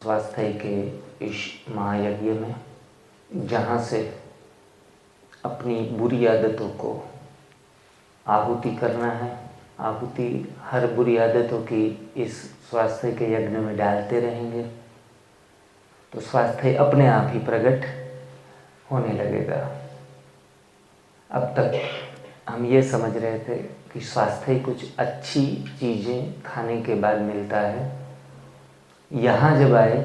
स्वास्थ्य के इस महायज्ञ में जहाँ से अपनी बुरी आदतों को आहुति करना है, आहुति हर बुरी आदतों की इस स्वास्थ्य के यज्ञ में डालते रहेंगे तो स्वास्थ्य अपने आप ही प्रकट होने लगेगा। अब तक हम ये समझ रहे थे कि स्वास्थ्य कुछ अच्छी चीज़ें खाने के बाद मिलता है। यहाँ जब आए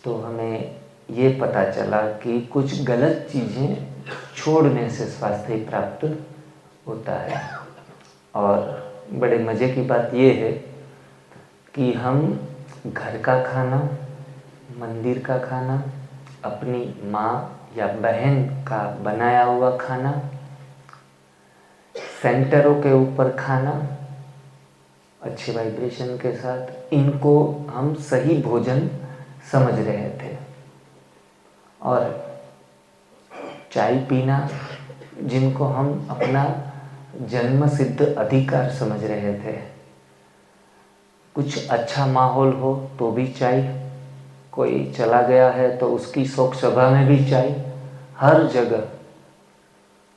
तो हमें ये पता चला कि कुछ गलत चीज़ें छोड़ने से स्वास्थ्य प्राप्त होता है। और बड़े मज़े की बात ये है कि हम घर का खाना, मंदिर का खाना, अपनी माँ या बहन का बनाया हुआ खाना, सेंटरों के ऊपर खाना अच्छे वाइब्रेशन के साथ, इनको हम सही भोजन समझ रहे थे। और चाय पीना, जिनको हम अपना जन्म सिद्ध अधिकार समझ रहे थे, कुछ अच्छा माहौल हो तो भी चाय, कोई चला गया है तो उसकी शोक सभा में भी चाय, हर जगह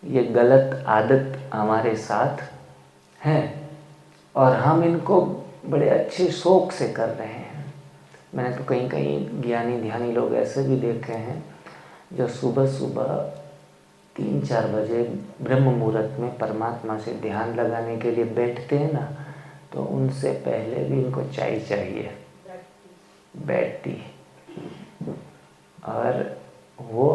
ये गलत आदत हमारे साथ है और हम इनको बड़े अच्छे शौक से कर रहे हैं। मैंने तो कहीं कहीं ज्ञानी ध्यानी लोग ऐसे भी देखे हैं जो सुबह सुबह 3-4 बजे ब्रह्म मुहूर्त में परमात्मा से ध्यान लगाने के लिए बैठते हैं ना, तो उनसे पहले भी इनको चाय चाहिए, बैठती। और वो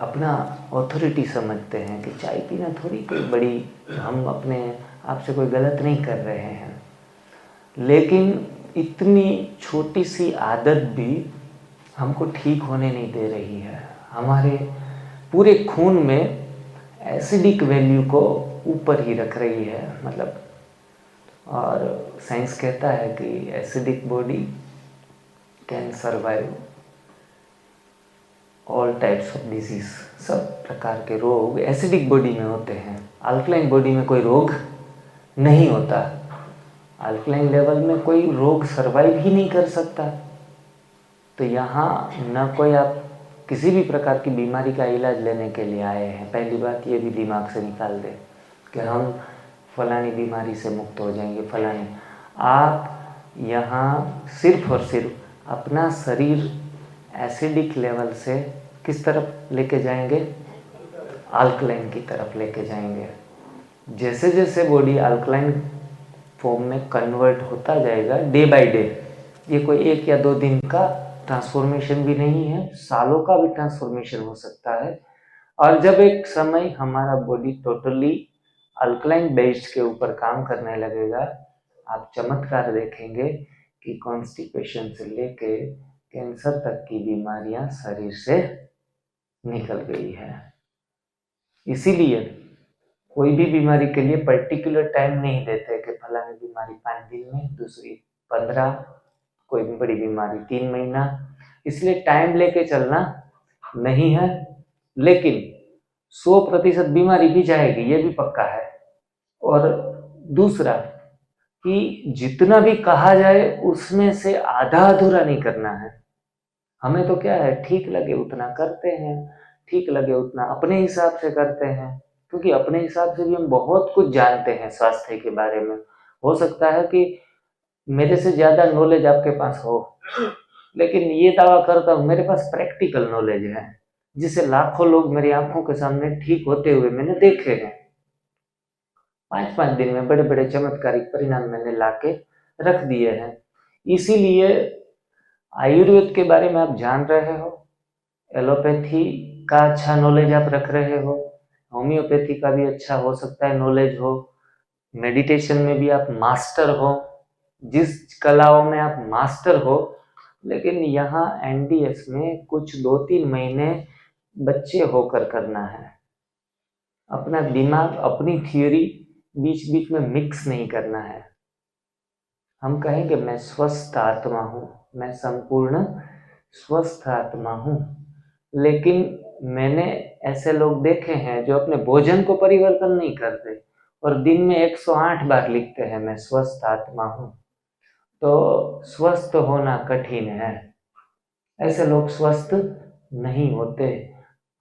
अपना ऑथोरिटी समझते हैं कि चाय पीना थोड़ी कोई बड़ी, हम अपने आप से कोई गलत नहीं कर रहे हैं। लेकिन इतनी छोटी सी आदत भी हमको ठीक होने नहीं दे रही है। हमारे पूरे खून में एसिडिक वैल्यू को ऊपर ही रख रही है, मतलब। और साइंस कहता है कि acidic body can survive all types of disease. सब प्रकार के रोग एसिडिक बॉडी में होते हैं। अल्कलाइन बॉडी में कोई रोग नहीं होता। अल्कलाइन लेवल में कोई रोग सर्वाइव ही नहीं कर सकता। तो यहाँ न कोई आप किसी भी प्रकार की बीमारी का इलाज लेने के लिए आए हैं। पहली बात ये भी दिमाग से निकाल दें कि हम फलानी बीमारी से मुक्त हो जाएंगे, फलानी। आप यहाँ सिर्फ और सिर्फ अपना शरीर एसिडिक लेवल से किस तरफ लेके जाएंगे? अल्कलाइन की तरफ लेके जाएंगे। जैसे जैसे बॉडी अल्कलाइन फॉर्म में कन्वर्ट होता जाएगा डे बाय डे, ये कोई 1 या 2 दिन का ट्रांसफॉर्मेशन भी नहीं है, सालों का भी ट्रांसफॉर्मेशन हो सकता है। और जब एक समय हमारा बॉडी टोटली अल्कलाइन बेस्ड के ऊपर काम करने लगेगा, आप चमत्कार देखेंगे कि कॉन्स्टिपेशन से लेके कैंसर तक की बीमारियां शरीर से निकल गई है। इसीलिए कोई भी बीमारी के लिए पर्टिकुलर टाइम नहीं देते कि फलानी बीमारी 5 दिन में, दूसरी 15, कोई भी बड़ी बीमारी 3 महीना। इसलिए टाइम लेके चलना नहीं है। लेकिन 100% बीमारी भी जाएगी, ये भी पक्का है। और दूसरा कि जितना भी कहा जाए उसमें से आधा अधूरा नहीं करना है। हमें तो क्या है, ठीक लगे उतना करते हैं, ठीक लगे उतना अपने हिसाब से करते हैं, क्योंकि अपने हिसाब से भी हम बहुत कुछ जानते हैं स्वास्थ्य के बारे में। हो सकता है कि मेरे से ज़्यादा नॉलेज आपके पास हो, लेकिन ये दावा करता हूँ मेरे पास प्रैक्टिकल नॉलेज है, जिसे लाखों लोग मेरी आंखों के सामने ठीक होते हुए मैंने देखे हैं। 5-5 दिन में बड़े बड़े चमत्कारिक परिणाम मैंने लाके रख दिए हैं। इसीलिए आयुर्वेद के बारे में आप जान रहे हो, एलोपैथी का अच्छा नॉलेज आप रख रहे हो, होम्योपैथी का भी अच्छा हो सकता है नॉलेज हो, मेडिटेशन में भी आप मास्टर हो, जिस कलाओं में आप मास्टर हो। लेकिन यहाँ एनडीएस में कुछ 2-3 महीने बच्चे होकर करना है। अपना दिमाग, अपनी थियोरी बीच बीच में मिक्स नहीं करना है। हम कहेंगे मैं स्वस्थ आत्मा हूँ, मैं संपूर्ण स्वस्थ आत्मा हूँ, लेकिन मैंने ऐसे लोग देखे हैं जो अपने भोजन को परिवर्तन नहीं करते और दिन में 108 बार लिखते हैं मैं स्वस्थ आत्मा हूँ। तो स्वस्थ होना कठिन है। ऐसे लोग स्वस्थ नहीं होते।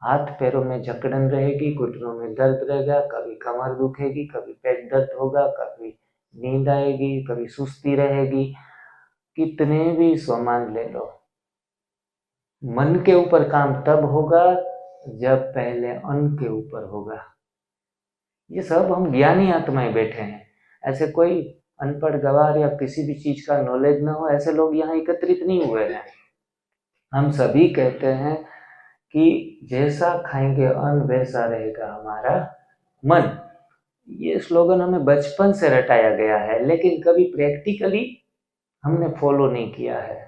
हाथ पैरों में जकड़न रहेगी, घुटनों में दर्द रहेगा, कभी कमर दुखेगी, कभी पेट दर्द होगा, कभी नींद आएगी, कभी सुस्ती रहेगी। कितने भी सामान ले लो, मन के ऊपर काम तब होगा जब पहले अन्न के ऊपर होगा। ये सब हम ज्ञानी आत्माएं बैठे हैं। ऐसे कोई अनपढ़ गवार या किसी भी चीज का नॉलेज ना हो, ऐसे लोग यहाँ एकत्रित नहीं हुए हैं। हम सभी कहते हैं कि जैसा खाएंगे अन्न वैसा रहेगा हमारा मन। ये स्लोगन हमें बचपन से रटाया गया है, लेकिन कभी प्रैक्टिकली हमने फॉलो नहीं किया है।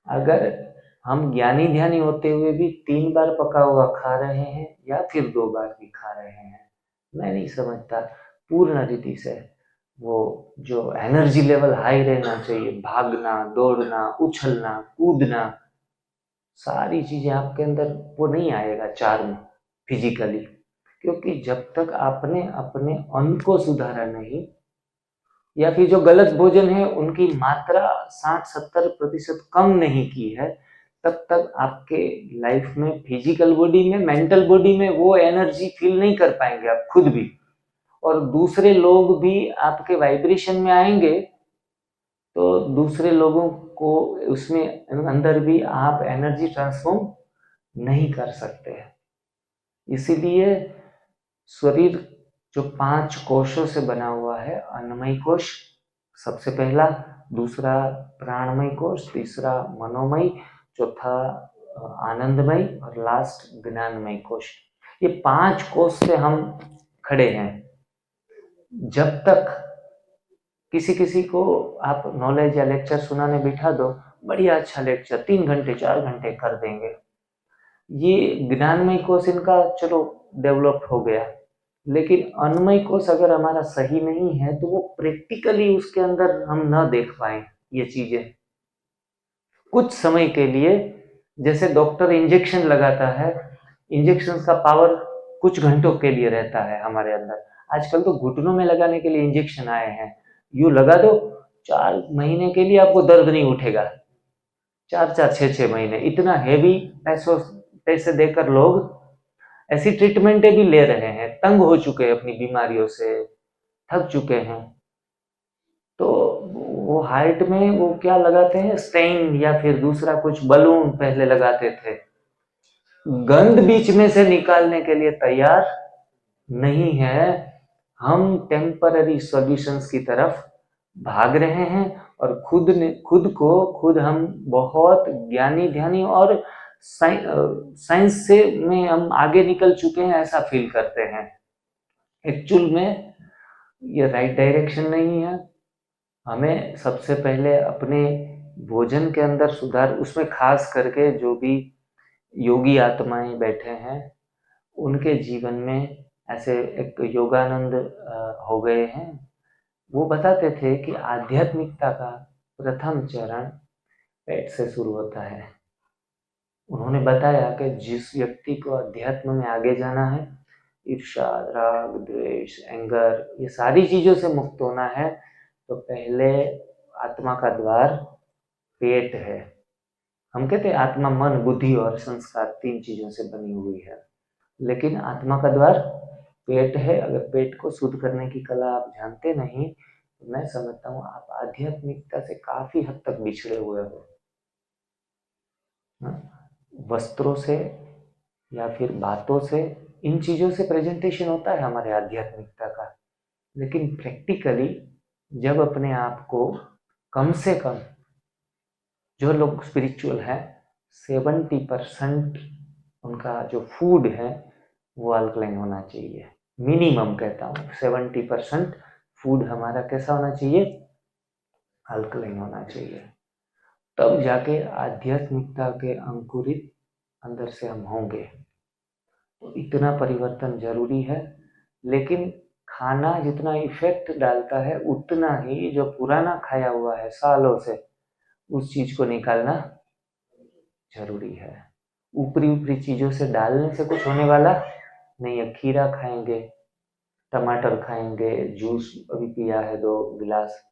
अगर हम ज्ञानी ध्यानी होते हुए भी 3 बार पका हुआ खा रहे हैं या फिर 2 बार भी खा रहे हैं, मैं नहीं समझता पूर्ण रीति से वो जो एनर्जी लेवल हाई रहना चाहिए, भागना, दौड़ना, उछलना, कूदना, सारी चीजें आपके अंदर वो नहीं आएगा चार्म फिजिकली। क्योंकि जब तक आपने अपने अन्न को सुधारा नहीं, या फिर जो गलत भोजन है उनकी मात्रा 60-70% कम नहीं की है, तब तक आपके लाइफ में फिजिकल बॉडी में, मेंटल बॉडी में वो एनर्जी फील नहीं कर पाएंगे आप खुद भी, और दूसरे लोग भी आपके वाइब्रेशन में आएंगे तो दूसरे लोगों को उसमें अंदर भी आप एनर्जी ट्रांसफॉर्म नहीं कर सकते। इसीलिए शरीर जो 5 कोशों से बना हुआ है, अन्नमय कोश सबसे पहला, दूसरा प्राणमय कोश, तीसरा मनोमय, चौथा आनंदमय और लास्ट ज्ञानमय कोश। ये 5 कोश से हम खड़े हैं। जब तक किसी को आप नॉलेज या लेक्चर सुनाने बिठा दो, बढ़िया अच्छा लेक्चर 3 घंटे 4 घंटे कर देंगे। ये ज्ञानमय कोश इनका चलो डेवलप हो गया, लेकिन अन्नमय कोश अगर हमारा सही नहीं है तो वो प्रैक्टिकली उसके अंदर हम ना देख पाए ये चीजें। कुछ समय के लिए, जैसे डॉक्टर इंजेक्शन लगाता है, इंजेक्शन का पावर कुछ घंटों के लिए रहता है हमारे अंदर। आजकल तो घुटनों में लगाने के लिए इंजेक्शन आए हैं, यू लगा दो, 4 महीने के लिए आपको दर्द नहीं उठेगा। 4-4, 6-6 महीने, इतना हेवी पैसे देकर लोग ऐसी ट्रीटमेंटें भी ले रहे हैं, तंग हो चुके हैं अपनी बीमारियों से, थक चुके हैं। तो वो हार्ट में वो क्या लगाते हैं, स्टेन या फिर दूसरा कुछ बलून पहले लगाते थे। गंध बीच में से निकालने के लिए तैयार नहीं है। हम टेम्पररी सॉल्यूशंस की तरफ भाग रहे हैं और खुद हम बहुत ज्ञानी ध्यानी और साइंस से में हम आगे निकल चुके हैं ऐसा फील करते हैं। एक्चुअल में ये राइट डायरेक्शन नहीं है। हमें सबसे पहले अपने भोजन के अंदर सुधार, उसमें खास करके जो भी योगी आत्माएं बैठे हैं उनके जीवन में ऐसे एक योगानंद हो गए हैं। वो बताते थे कि आध्यात्मिकता का प्रथम चरण पेट से शुरू होता है। उन्होंने बताया कि जिस व्यक्ति को अध्यात्म में आगे जाना है, ईर्ष्या, राग, द्वेष, एंगर, ये सारी चीजों से मुक्त होना है, तो पहले आत्मा का द्वार पेट है। हम कहते हैं आत्मा मन, बुद्धि और संस्कार 3 चीजों से बनी हुई है, लेकिन आत्मा का द्वार पेट है। अगर पेट को शुद्ध करने की कला आप जानते नहीं, तो मैं समझता हूँ आप आध्यात्मिकता से काफी हद तक बिछड़े हुए हो। वस्त्रों से या फिर बातों से, इन चीजों से प्रेजेंटेशन होता है हमारे आध्यात्मिकता का, लेकिन प्रैक्टिकली जब अपने आप को कम से कम, जो लोग स्पिरिचुअल है 70% उनका जो फूड है वो अल्कलाइन होना चाहिए। मिनिमम कहता हूँ 70% फूड हमारा कैसा होना चाहिए, अल्कलाइन होना चाहिए। तब जाके आध्यात्मिकता के अंकुरित अंदर से हम होंगे। तो इतना परिवर्तन जरूरी है, लेकिन खाना जितना इफेक्ट डालता है उतना ही जो पुराना खाया हुआ है सालों से, उस चीज को निकालना जरूरी है। ऊपरी ऊपरी चीजों से डालने से कुछ होने वाला नहीं है। खीरा खाएंगे, टमाटर खाएंगे, जूस अभी पिया है 2 गिलास,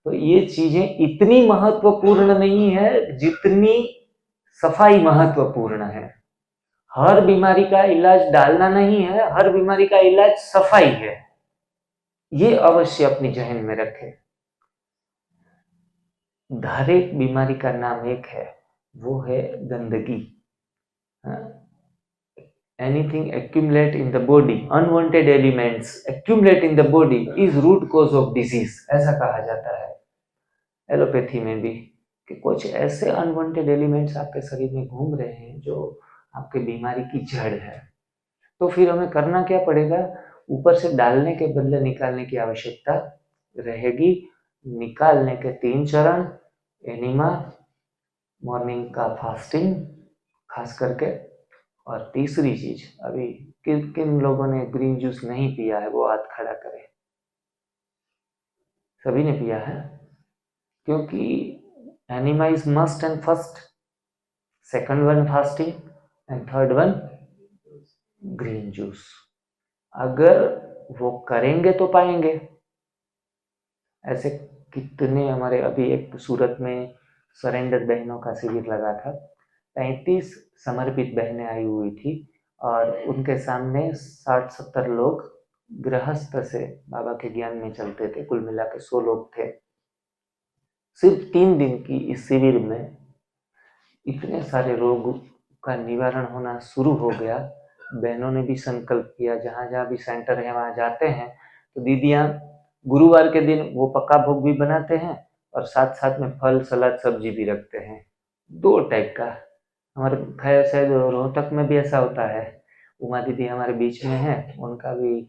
तो ये चीजें इतनी महत्वपूर्ण नहीं है जितनी सफाई महत्वपूर्ण है। हर बीमारी का इलाज डालना नहीं है, हर बीमारी का इलाज सफाई है। ये अवश्य अपनी जहन में रखें। हर एक बीमारी का नाम एक है, वो है गंदगी। Anything accumulate in the body, unwanted elements accumulate in the body is root cause of disease, ऐसा कहा जाता है एलोपैथी में भी, कि कुछ ऐसे अनवांटेड एलिमेंट्स आपके शरीर में घूम रहे हैं जो आपके बीमारी की जड़ है। तो फिर हमें करना क्या पड़ेगा? ऊपर से डालने के बदले निकालने की आवश्यकता रहेगी। निकालने के 3 चरण, एनिमा, मॉर्निंग का फास्टिंग खास करके, और तीसरी चीज, अभी किन किन लोगों ने ग्रीन जूस नहीं पिया है वो हाथ खड़ा करें। सभी ने पिया है, क्योंकि enema is must and first, second one fasting and third one green juice. अगर वो करेंगे तो पाएंगे। ऐसे कितने हमारे, अभी एक सूरत में सरेंडर बहनों का शिविर लगा था, 35 समर्पित बहनें आई हुई थी और उनके सामने 60-70 लोग गृहस्थ से बाबा के ज्ञान में चलते थे। कुल मिला के 100 लोग थे। सिर्फ 3 दिन की इस शिविर में इतने सारे रोग का निवारण होना शुरू हो गया। बहनों ने भी संकल्प किया, जहाँ जहाँ भी सेंटर है वहाँ जाते हैं तो दीदियाँ गुरुवार के दिन वो पक्का भोग भी बनाते हैं और साथ साथ में फल सलाद सब्जी भी रखते हैं। 2 टाइप का। हमारे खैर शायद रोहतक में भी ऐसा होता है। उमा दीदी हमारे बीच में है, उनका भी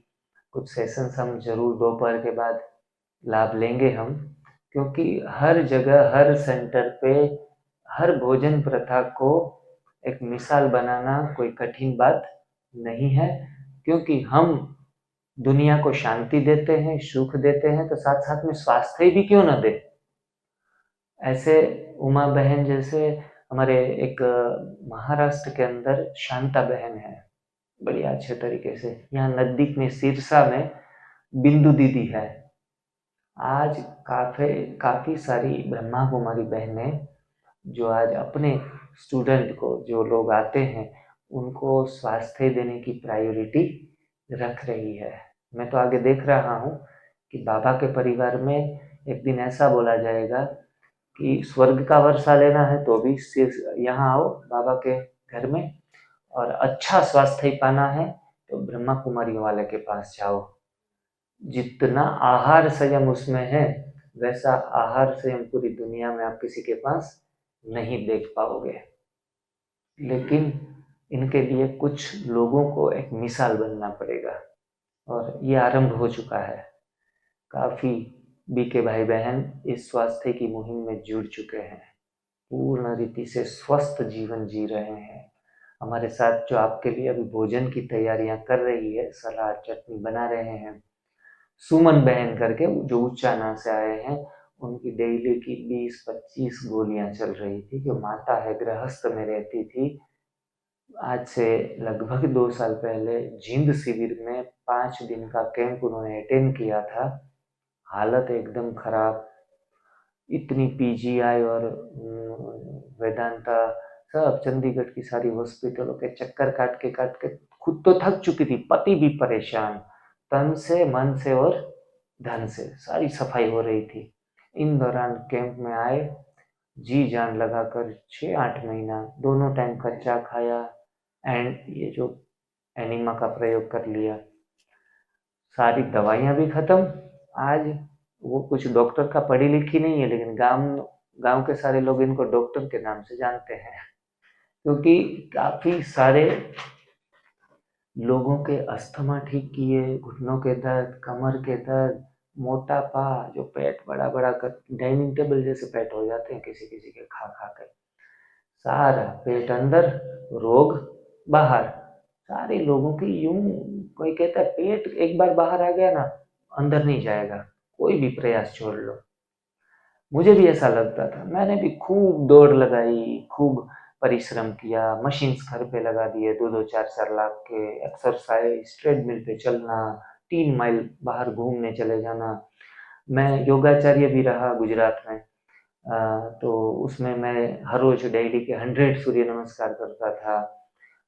कुछ सेशंस हम जरूर दोपहर के बाद लाभ लेंगे हम, क्योंकि हर जगह हर सेंटर पे हर भोजन प्रथा को एक मिसाल बनाना कोई कठिन बात नहीं है, क्योंकि हम दुनिया को शांति देते हैं, सुख देते हैं, तो साथ साथ में स्वास्थ्य भी क्यों न दे। ऐसे उमा बहन जैसे हमारे एक महाराष्ट्र के अंदर शांता बहन है, बड़ी अच्छे तरीके से। यहाँ नजदीक में सिरसा में बिंदु दीदी है। आज काफी सारी ब्रह्मा कुमारी बहनें जो आज अपने स्टूडेंट को, जो लोग आते हैं, उनको स्वास्थ्य देने की प्रायोरिटी रख रही है। मैं तो आगे देख रहा हूँ कि बाबा के परिवार में एक दिन ऐसा बोला जाएगा कि स्वर्ग का वर्षा लेना है तो भी सिर्फ यहाँ आओ बाबा के घर में, और अच्छा स्वास्थ्य पाना है तो ब्रह्मा कुमारियों वाले के पास जाओ। जितना आहार संयम उसमें है, वैसा आहार संयम पूरी दुनिया में आप किसी के पास नहीं देख पाओगे। लेकिन इनके लिए कुछ लोगों को एक मिसाल बनना पड़ेगा, और ये आरंभ हो चुका है। काफी बीके भाई बहन इस स्वास्थ्य की मुहिम में जुड़ चुके हैं, पूर्ण रीति से स्वस्थ जीवन जी रहे हैं। हमारे साथ जो आपके लिए अभी भोजन की तैयारियां कर रही है, सलाद चटनी बना रहे हैं, सुमन बहन करके जो उच्चाना से आए हैं, उनकी डेली की 20-25 गोलियां चल रही थी। जो माता है, गृहस्थ में रहती थी, आज से लगभग 2 साल पहले जींद शिविर में 5 दिन का कैंप उन्होंने अटेंड किया था। हालत एकदम खराब, इतनी पीजीआई और वेदांता सब चंडीगढ़ की सारी हॉस्पिटलों के चक्कर काट के खुद तो थक चुकी थी, पति भी परेशान, तन से मन से और धन से सारी सफाई हो रही थी। इन दौरान कैंप में आए, जी जान लगाकर 6-8 महीना दोनों टाइम कच्चा खाया एंड ये जो एनिमा का प्रयोग कर लिया। सारी दवाइयाँ भी खत्म। आज वो कुछ डॉक्टर का पढ़ी लिखी नहीं है, लेकिन गांव के सारे लोग इनको डॉक्टर के नाम से जानते हैं, क्योंकि काफी सारे लोगों के अस्थमा ठीक किए, घुटनों के दर्द, कमर के दर्द, मोटापा, जो पेट बड़ा बड़ा कर डाइनिंग टेबल जैसे पेट हो जाते हैं किसी किसी के खा खा कर, सारा पेट अंदर, रोग बाहर। सारे लोगों की यूं, कोई कहता है पेट एक बार बाहर आ गया ना, अंदर नहीं जाएगा, कोई भी प्रयास छोड़ लो। मुझे भी ऐसा लगता था, मैंने भी खूब दौड़ लगाई, खूब परिश्रम किया, मशीन्स घर पे लगा दिए 2-2 4-4 लाख के, एक्सरसाइज, ट्रेडमिल पे चलना, 3 माइल बाहर घूमने चले जाना, मैं योगाचार्य भी रहा गुजरात में, तो उसमें मैं हर रोज डेली के 100 सूर्य नमस्कार करता था।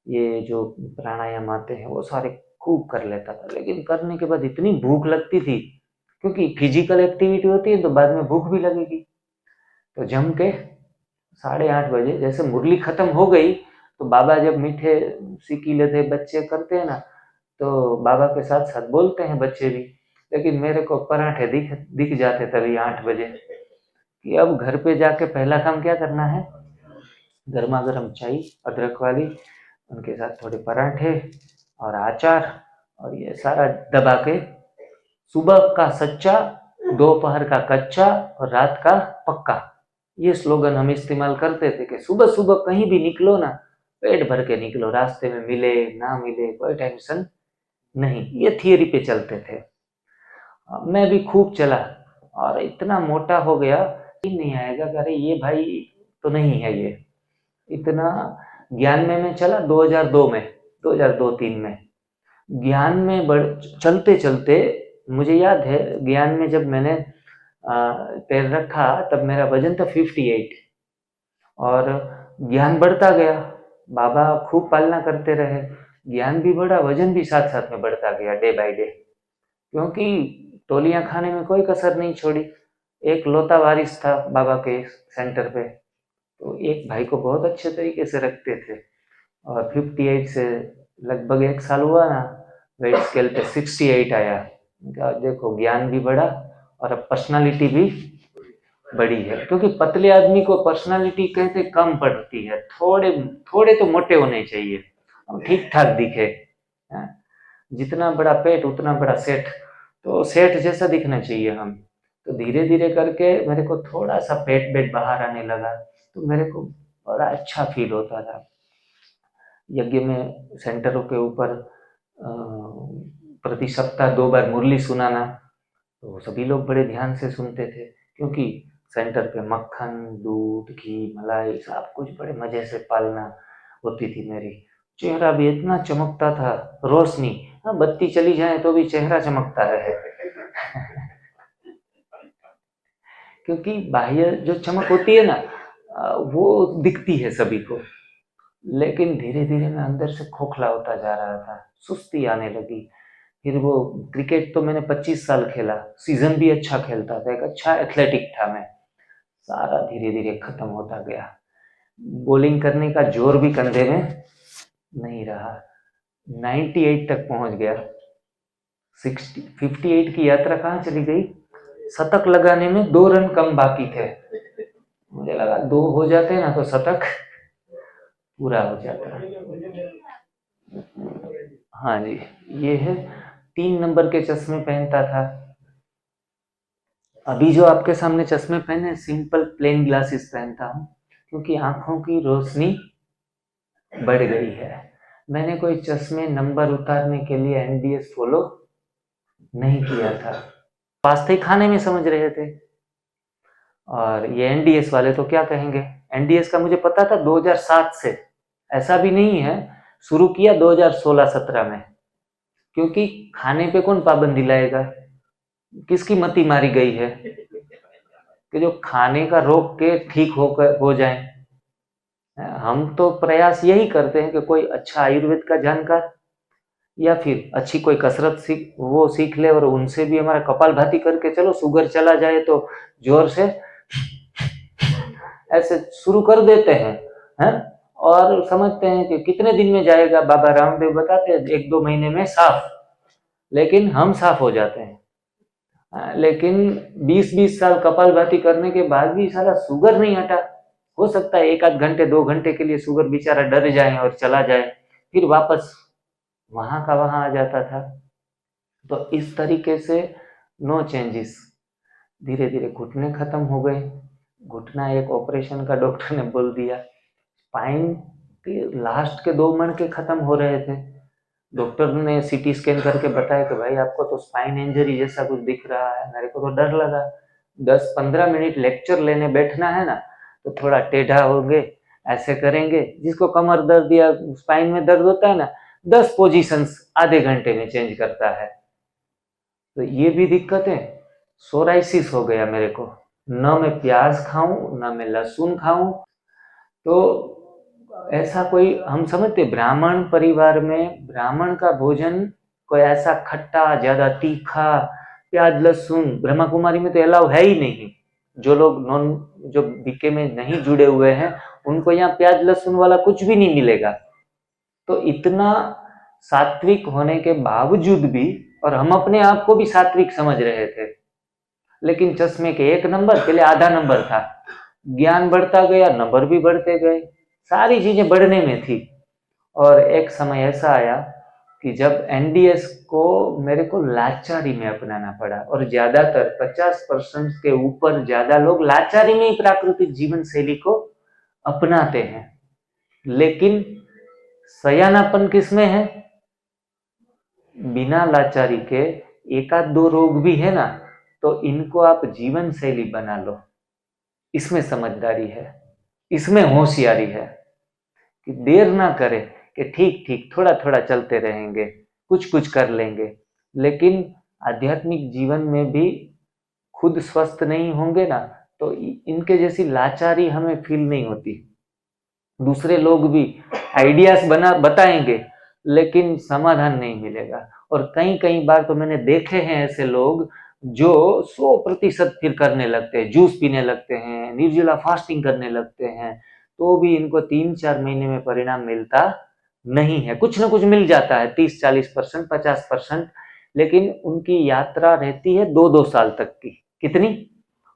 ये जो प्राणायाम आते हैं वो सारे खूब कर लेता था, लेकिन करने के बाद इतनी भूख लगती थी, क्योंकि फिजिकल एक्टिविटी होती है तो बाद में भूख भी लगेगी। तो जम के 8:30 बजे जैसे मुरली खत्म हो गई, तो बाबा जब मीठे सीखीले थे बच्चे करते हैं ना, तो बाबा के साथ साथ बोलते हैं बच्चे भी, लेकिन मेरे को पराठे दिख दिख जाते तभी 8 बजे कि अब घर पे जाके पहला काम क्या करना है, गर्मा गर्म चाय अदरक वाली, उनके साथ थोड़े पराठे और अचार, और ये सारा दबा के सुबह का सच्चा, दोपहर का कच्चा और रात का पक्का। ये स्लोगन हम इस्तेमाल करते थे कि सुबह सुबह कहीं भी निकलो ना, पेट भर के निकलो, रास्ते में मिले ना मिले कोई टेंशन नहीं। ये थियरी पे चलते थे। मैं भी खूब चला और इतना मोटा हो गया कि नहीं आएगा, अरे ये भाई तो नहीं है ये। इतना ज्ञान में मैं चला 2002 में, 2002-3 में ज्ञान में चलते चलते मुझे याद है, ज्ञान में जब मैंने पैर रखा तब मेरा वजन था 58, और ज्ञान बढ़ता गया, बाबा खूब पालना करते रहे, ज्ञान भी बढ़ा, वजन भी साथ साथ में बढ़ता गया डे बाय डे, क्योंकि तौलियां खाने में कोई कसर नहीं छोड़ी। एक लौता वारिस था बाबा के सेंटर पे, तो एक भाई को बहुत अच्छे तरीके से रखते थे, और 58 से लगभग 1 साल हुआ ना, वेट स्केल पे 68 आया। देखो ज्ञान भी बढ़ा और अब पर्सनालिटी भी बड़ी है, क्योंकि पतले आदमी को पर्सनालिटी कहते कम पड़ती है, थोड़े थोड़े तो मोटे होने चाहिए, हम ठीक ठाक दिखे। जितना बड़ा पेट उतना बड़ा सेठ, तो सेठ जैसा दिखना चाहिए हम। तो धीरे धीरे करके मेरे को थोड़ा सा पेट बेट बाहर आने लगा, तो मेरे को बड़ा अच्छा फील होता था। यज्ञ में सेंटरों के ऊपर प्रति सप्ताह 2 बार मुरली सुनाना, तो सभी लोग बड़े ध्यान से सुनते थे, क्योंकि सेंटर पे मक्खन दूध घी मलाई सब कुछ बड़े मजे से पालना होती थी मेरी। चेहरा भी इतना चमकता था, रोशनी, हाँ बत्ती चली जाए तो भी चेहरा चमकता रहे क्योंकि बाह्य जो चमक होती है ना, वो दिखती है सभी को, लेकिन धीरे धीरे मैं अंदर से खोखला होता जा रहा था, सुस्ती आने लगी। फिर वो क्रिकेट तो मैंने 25 साल खेला, सीजन भी अच्छा खेलता था, एक अच्छा एथलेटिक था मैं, सारा धीरे धीरे खत्म होता गया। बॉलिंग करने का जोर भी कंधे में नहीं रहा, 98 तक पहुंच गया। 58 की यात्रा कहाँ चली गई, शतक लगाने में 2 रन कम बाकी थे, मुझे लगा 2 हो जाते ना तो शतक पूरा हो जाता। हाँ जी, ये है 3 नंबर के चश्मे पहनता था। अभी जो आपके सामने चश्मे पहने सिंपल प्लेन ग्लासेस पहनता हूँ, क्योंकि आंखों की रोशनी बढ़ गई है। मैंने कोई चश्मे नंबर उतारने के लिए एनडीएस फॉलो नहीं किया था, पास्ते खाने में समझ रहे थे। और ये एनडीएस वाले तो क्या कहेंगे, एनडीएस का मुझे पता था 2007 से, ऐसा भी नहीं है, शुरू किया 2016-17 में, क्योंकि खाने पे कौन पाबंदी लाएगा, किसकी मति मारी गई है कि जो खाने का रोक के ठीक हो जाए। हम तो प्रयास यही करते हैं कि कोई अच्छा आयुर्वेद का जानकार या फिर अच्छी कोई कसरत सीख ले, और उनसे भी हमारा कपालभाति करके चलो शुगर चला जाए तो जोर से ऐसे शुरू कर देते हैं, और समझते हैं कि कितने दिन में जाएगा। बाबा रामदेव बताते हैं 1-2 महीने में साफ, लेकिन हम साफ हो जाते हैं। लेकिन 20-20 साल कपालभाति करने के बाद भी सारा शुगर नहीं हटा। हो सकता है 1 आध घंटे 2 घंटे के लिए शुगर बेचारा डर जाए और चला जाए, फिर वापस वहां का वहां आ जाता था। तो इस तरीके से नो चेंजेस, धीरे धीरे घुटने खत्म हो गए। घुटना एक ऑपरेशन का डॉक्टर ने बोल दिया, स्पाइन के लास्ट के 2 मणके खत्म हो रहे थे। डॉक्टर ने सीटी स्कैन करके बताया कि भाई आपको तो स्पाइन इंजरी जैसा कुछ दिख रहा है। मेरे को तो डर लगा, 10-15 मिनट लेक्चर लेने बैठना है ना, तो थोड़ा टेढ़ा होंगे, ऐसे करेंगे। जिसको कमर दर्द या स्पाइन में दर्द होता है ना, 10 पोजीशंस आधे घंटे में चेंज करता है। तो ये भी दिक्कत है, सोराइसिस हो गया मेरे को, न मैं प्याज खाऊं न मैं लहसुन खाऊं। तो ऐसा कोई, हम समझते ब्राह्मण परिवार में ब्राह्मण का भोजन कोई ऐसा खट्टा, ज्यादा तीखा, प्याज लहसुन ब्रह्मा कुमारी में तो अलाउ है ही नहीं। जो लोग जो बीके में नहीं जुड़े हुए हैं उनको यहाँ प्याज लहसुन वाला कुछ भी नहीं मिलेगा। तो इतना सात्विक होने के बावजूद भी, और हम अपने आप को भी सात्विक समझ रहे थे, लेकिन चश्मे के 1 नंबर, पहले आधा नंबर था, ज्ञान बढ़ता गया, नंबर भी बढ़ते गए, सारी चीजें बढ़ने में थी। और एक समय ऐसा आया कि जब एनडीएस को मेरे को लाचारी में अपनाना पड़ा, और ज्यादातर 50% के ऊपर ज्यादा लोग लाचारी में ही प्राकृतिक जीवन शैली को अपनाते हैं। लेकिन सयानापन किसमें है? बिना लाचारी के 1-2 रोग भी है ना, तो इनको आप जीवन शैली बना लो। इसमें समझदारी है, इसमें होशियारी है कि देर ना करें कि ठीक ठीक थोड़ा थोड़ा चलते रहेंगे, कुछ कुछ कर लेंगे, लेकिन आध्यात्मिक जीवन में भी खुद स्वस्थ नहीं होंगे ना, तो इनके जैसी लाचारी हमें फील नहीं होती। दूसरे लोग भी आइडियाज बताएंगे, लेकिन समाधान नहीं मिलेगा। और कई कई बार तो मैंने देखे हैं ऐसे लोग जो 100% फिर करने लगते हैं, जूस पीने लगते हैं, निर्जला फास्टिंग करने लगते हैं, तो भी इनको 3-4 महीने में परिणाम मिलता नहीं है। कुछ ना कुछ मिल जाता है, 30-40%, 50%, लेकिन उनकी यात्रा रहती है 2-2 साल तक की। कितनी?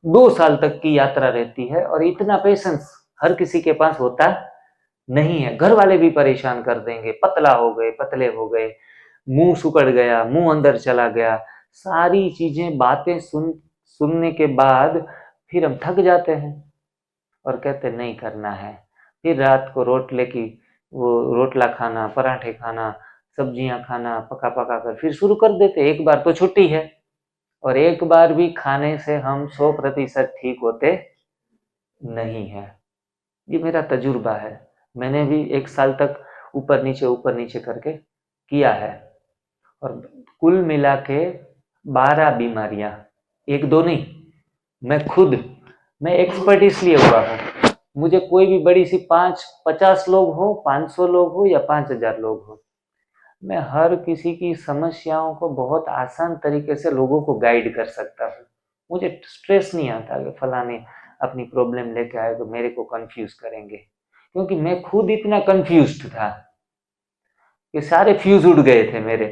2 साल तक की यात्रा रहती है। और इतना पेशेंस हर किसी के पास होता नहीं है। घर वाले भी परेशान कर देंगे, पतला हो गए, पतले हो गए, मुंह सुकड़ गया, मुंह अंदर चला गया, सारी चीजें बातें सुनने के बाद फिर हम थक जाते हैं और कहते नहीं करना है। फिर रात को रोटला खाना, पराठे खाना, सब्जियां खाना पका पका कर फिर शुरू कर देते। एक बार तो छुट्टी है, और एक बार भी खाने से हम 100% ठीक होते नहीं है। ये मेरा तजुर्बा है, मैंने भी 1 साल तक ऊपर नीचे करके किया है, और कुल मिला के 12 बीमारियां, 1-2 नहीं, मैं एक्सपर्ट इसलिए हुआ हूँ। मुझे कोई भी बड़ी सी 50 लोग हो, 500 लोग हो या 5000 लोग हो, मैं हर किसी की समस्याओं को बहुत आसान तरीके से लोगों को गाइड कर सकता हूँ। मुझे स्ट्रेस नहीं आता कि फलाने अपनी प्रॉब्लम लेके आए तो मेरे को कंफ्यूज करेंगे, क्योंकि मैं खुद इतना कंफ्यूज्ड था कि सारे फ्यूज उड़ गए थे मेरे।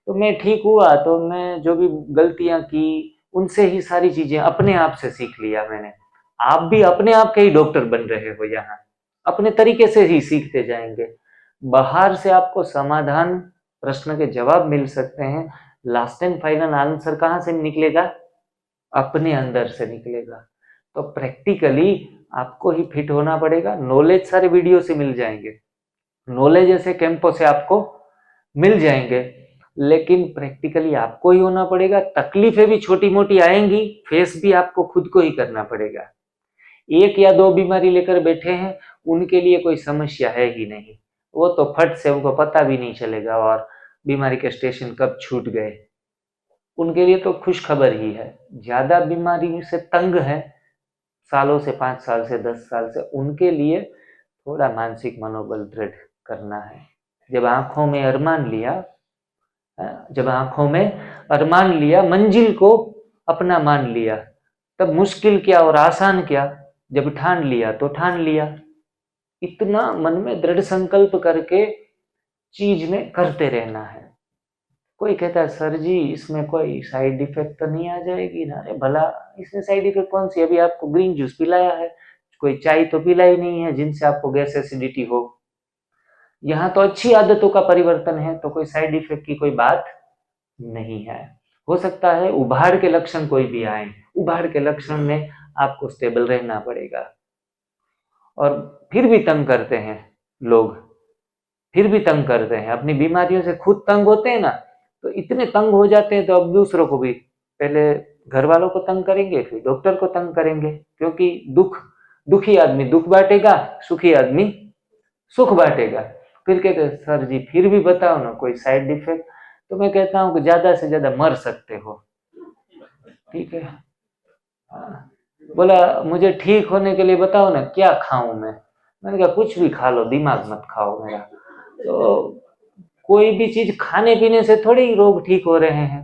तो मैं ठीक हुआ तो मैं जो भी गलतियां की उनसे ही सारी चीजें अपने आप से सीख लिया मैंने। आप भी अपने आप के ही डॉक्टर बन रहे हो, यहाँ अपने तरीके से ही सीखते जाएंगे। बाहर से आपको समाधान, प्रश्न के जवाब मिल सकते हैं, लास्ट एंड फाइनल आंसर कहाँ से निकलेगा? अपने अंदर से निकलेगा। तो प्रैक्टिकली आपको ही फिट होना पड़ेगा। नॉलेज सारे वीडियो से मिल जाएंगे, नॉलेज ऐसे कैंपों से आपको मिल जाएंगे, लेकिन प्रैक्टिकली आपको ही होना पड़ेगा। तकलीफें भी छोटी मोटी आएंगी, फेस भी आपको खुद को ही करना पड़ेगा। 1 या 2 बीमारी लेकर बैठे हैं, उनके लिए कोई समस्या है ही नहीं, वो तो फट से उनको पता भी नहीं चलेगा और बीमारी के स्टेशन कब छूट गए। उनके लिए तो खुश खबर ही है। ज्यादा बीमारी से तंग है, सालों से, 5 साल से, 10 साल से, उनके लिए थोड़ा मानसिक मनोबल दृढ़ करना है। जब आंखों में अरमान लिया, मंजिल को अपना मान लिया, तब मुश्किल क्या और आसान क्या, जब ठान लिया तो ठान लिया। इतना मन में दृढ़ संकल्प करके चीज में करते रहना है। कोई कहता है सर जी इसमें कोई साइड इफेक्ट तो नहीं आ जाएगी ना? अरे भला इसमें साइड इफेक्ट कौन सी? अभी आपको ग्रीन जूस पिलाया है, कोई चाय तो पिलाई नहीं है जिनसे आपको गैस एसिडिटी हो। यहाँ तो अच्छी आदतों का परिवर्तन है, तो कोई साइड इफेक्ट की कोई बात नहीं है। हो सकता है उभाड़ के लक्षण कोई भी आए, उभाड़ के लक्षण में आपको स्टेबल रहना पड़ेगा। और फिर भी तंग करते हैं लोग, फिर भी तंग करते हैं, अपनी बीमारियों से खुद तंग होते हैं ना, तो इतने तंग हो जाते हैं तो अब दूसरों को भी, पहले घर वालों को तंग करेंगे, फिर डॉक्टर को तंग करेंगे, क्योंकि दुखी आदमी दुख बांटेगा, सुखी आदमी सुख बांटेगा। फिर कहते सर जी फिर भी बताओ ना कोई साइड इफेक्ट। तो मैं कहता हूँ कि ज्यादा से ज्यादा मर सकते हो, ठीक है। हाँ। बोला मुझे ठीक होने के लिए बताओ ना क्या खाऊं मैं। मैंने कहा कुछ भी खा लो, दिमाग मत खाओ मेरा। तो कोई भी चीज खाने पीने से थोड़े ही रोग ठीक हो रहे हैं।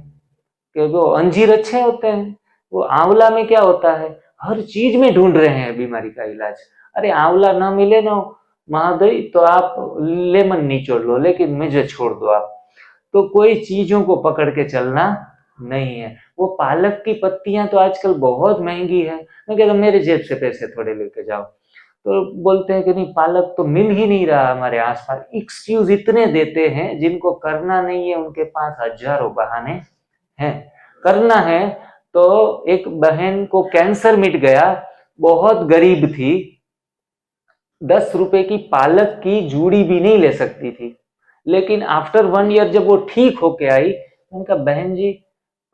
कि वो अंजीर अच्छे होते हैं, वो आंवला में क्या होता है, हर चीज में ढूंढ रहे हैं बीमारी का इलाज। अरे आंवला ना मिले ना महादई तो आप लेमन निचोड़ लो, लेकिन मुझे छोड़ दो आप। तो कोई चीजों को पकड़ के चलना नहीं है। वो पालक की पत्तियां तो आजकल बहुत महंगी है। मैं कहता हूँ मेरे जेब से पैसे थोड़े लेके जाओ। तो बोलते हैं कि नहीं पालक तो मिल ही नहीं रहा हमारे आसपास। एक्सक्यूज इतने देते हैं, जिनको करना नहीं है उनके पास हजारों बहाने हैं। करना है तो एक बहन को कैंसर मिट गया, बहुत गरीब थी, 10 रुपए की पालक की जूड़ी भी नहीं ले सकती थी। लेकिन आफ्टर 1 ईयर जब वो ठीक होके आई, उनका बहन जी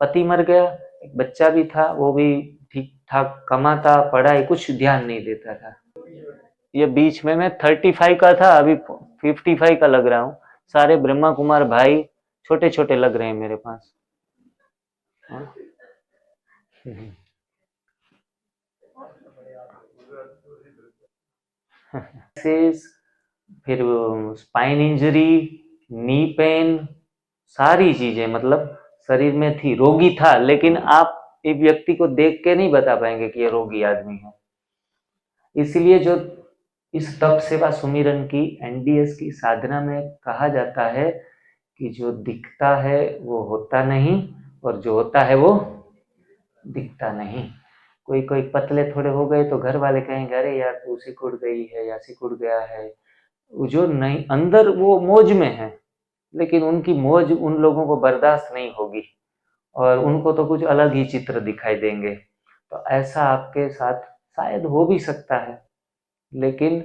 पति मर गया, एक बच्चा भी था, वो भी ठीक ठाक कमाता, पढ़ाई कुछ ध्यान नहीं देता था। ये बीच में मैं 35 का था, अभी 55 का लग रहा हूँ। सारे ब्रह्मा कुमार भाई छोटे छोटे लग रहे हैं मेरे पास। फिर स्पाइन इंजरी, नी पेन, सारी चीजें मतलब शरीर में थी। रोगी था, लेकिन आप एक व्यक्ति को देख के नहीं बता पाएंगे कि ये रोगी आदमी है। इसलिए जो इस तप सेवा सुमिरन की, एनडीएस की साधना में कहा जाता है कि जो दिखता है वो होता नहीं, और जो होता है वो दिखता नहीं। कोई कोई पतले थोड़े हो गए तो घर वाले कहेंगे अरे यार तू सिकुड़ गई है या सिकुड़ गया है। जो नहीं, अंदर वो मौज में है, लेकिन उनकी मौज उन लोगों को बर्दाश्त नहीं होगी, और उनको तो कुछ अलग ही चित्र दिखाई देंगे। तो ऐसा आपके साथ शायद हो भी सकता है, लेकिन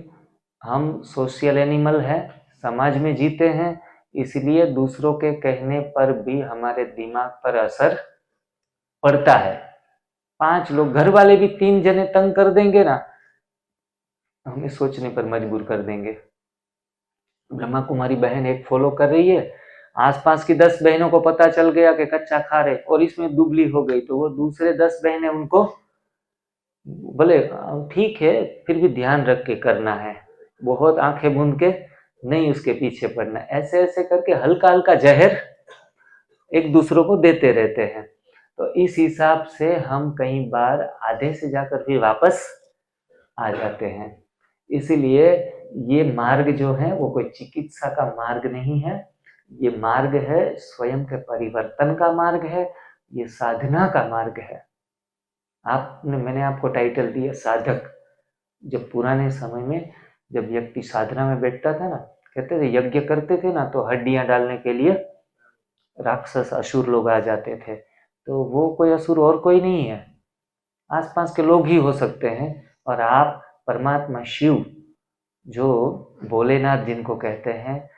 हम सोशल एनिमल हैं, समाज में जीते हैं, इसलिए दूसरों के कहने पर भी हमारे दिमाग पर असर पड़ता है। 5 लोग, घर वाले भी 3 जने तंग कर देंगे ना, हमें सोचने पर मजबूर कर देंगे। ब्रह्मा कुमारी बहन एक फॉलो कर रही है, आसपास की 10 बहनों को पता चल गया कि कच्चा खा रहे और इसमें दुबली हो गई, तो वो दूसरे 10 बहनें उनको बोले ठीक है फिर भी ध्यान रख के करना है, बहुत आंखें मूंद के नहीं उसके पीछे पड़ना। ऐसे ऐसे करके हल्का हल्का जहर एक दूसरों को देते रहते हैं। तो इस हिसाब से हम कई बार आधे से जाकर फिर वापस आ जाते हैं। इसीलिए ये मार्ग जो है वो कोई चिकित्सा का मार्ग नहीं है, ये मार्ग है स्वयं के परिवर्तन का मार्ग है, ये साधना का मार्ग है। मैंने आपको टाइटल दिया साधक। जब पुराने समय में जब व्यक्ति साधना में बैठता था ना, कहते थे यज्ञ करते थे ना, तो हड्डियां डालने के लिए राक्षस असुर लोग आ जाते थे। तो वो कोई असुर और कोई नहीं है, आसपास के लोग ही हो सकते हैं। और आप परमात्मा शिव, जो भोलेनाथ जिनको कहते हैं,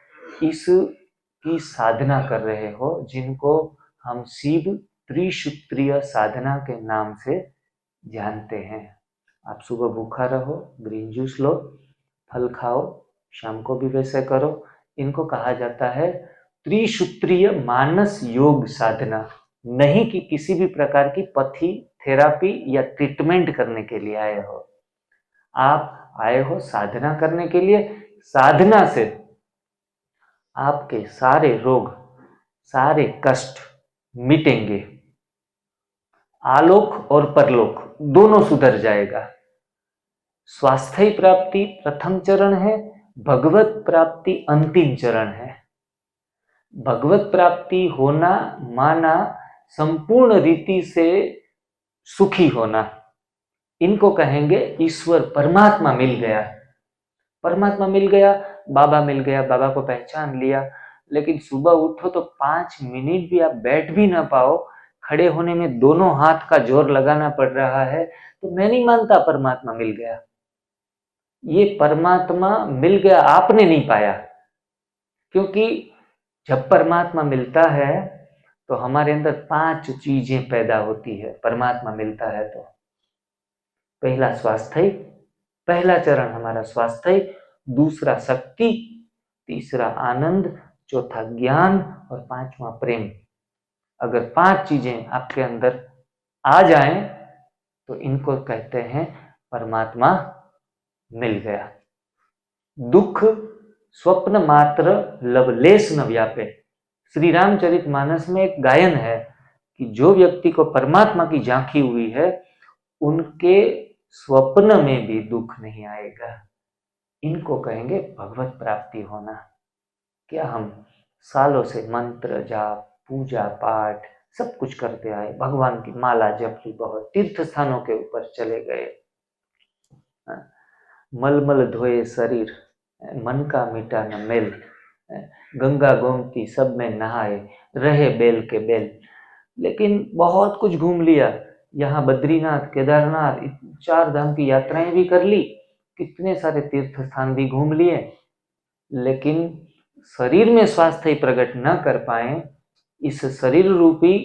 इस की साधना कर रहे हो, जिनको हम शिव त्रिसूत्रीय साधना के नाम से जानते हैं। आप सुबह भूखा रहो, ग्रीन जूस लो, फल खाओ, शाम को भी वैसे करो। इनको कहा जाता है त्रिसूत्रीय मानस योग साधना। नहीं कि किसी भी प्रकार की पथी थेरापी या ट्रीटमेंट करने के लिए आए हो, आप आए हो साधना करने के लिए। साधना से आपके सारे रोग, सारे कष्ट मिटेंगे, आलोक और परलोक दोनों सुधर जाएगा। स्वास्थ्य प्राप्ति प्रथम चरण है, भगवत प्राप्ति अंतिम चरण है। भगवत प्राप्ति होना माना संपूर्ण रीति से सुखी होना, इनको कहेंगे ईश्वर परमात्मा मिल गया। परमात्मा मिल गया, बाबा मिल गया, बाबा को पहचान लिया, लेकिन सुबह उठो तो 5 मिनट भी आप बैठ भी ना पाओ, खड़े होने में दोनों हाथ का जोर लगाना पड़ रहा है, तो मैं नहीं मानता परमात्मा मिल गया। ये परमात्मा मिल गया आपने नहीं पाया, क्योंकि जब परमात्मा मिलता है तो हमारे अंदर 5 चीजें पैदा होती है। परमात्मा मिलता है तो पहला स्वास्थ्य, पहला चरण हमारा स्वास्थ्य, दूसरा शक्ति, तीसरा आनंद, चौथा ज्ञान और 5वां प्रेम। अगर 5 चीजें आपके अंदर आ जाएं तो इनको कहते हैं परमात्मा मिल गया। दुख स्वप्न मात्र लवलेश न व्यापे। श्री रामचरितमानस में एक गायन है कि जो व्यक्ति को परमात्मा की झांकी हुई है उनके स्वप्न में भी दुख नहीं आएगा। इनको कहेंगे भगवत प्राप्ति होना। क्या हम सालों से मंत्र जाप पूजा पाठ सब कुछ करते आए, भगवान की माला जप ली, बहुत तीर्थ स्थानों के ऊपर चले गए, मलमल धोए शरीर, मन का मिटा न मेल, गंगा गोमती सब में नहाए, रहे बेल के बेल, लेकिन बहुत कुछ घूम लिया, यहाँ बद्रीनाथ केदारनाथ 4 धाम की यात्राएं भी कर ली, कितने सारे तीर्थ स्थान भी घूम लिए, लेकिन शरीर में स्वास्थ्य ही प्रकट न कर पाए, इस शरीर रूपी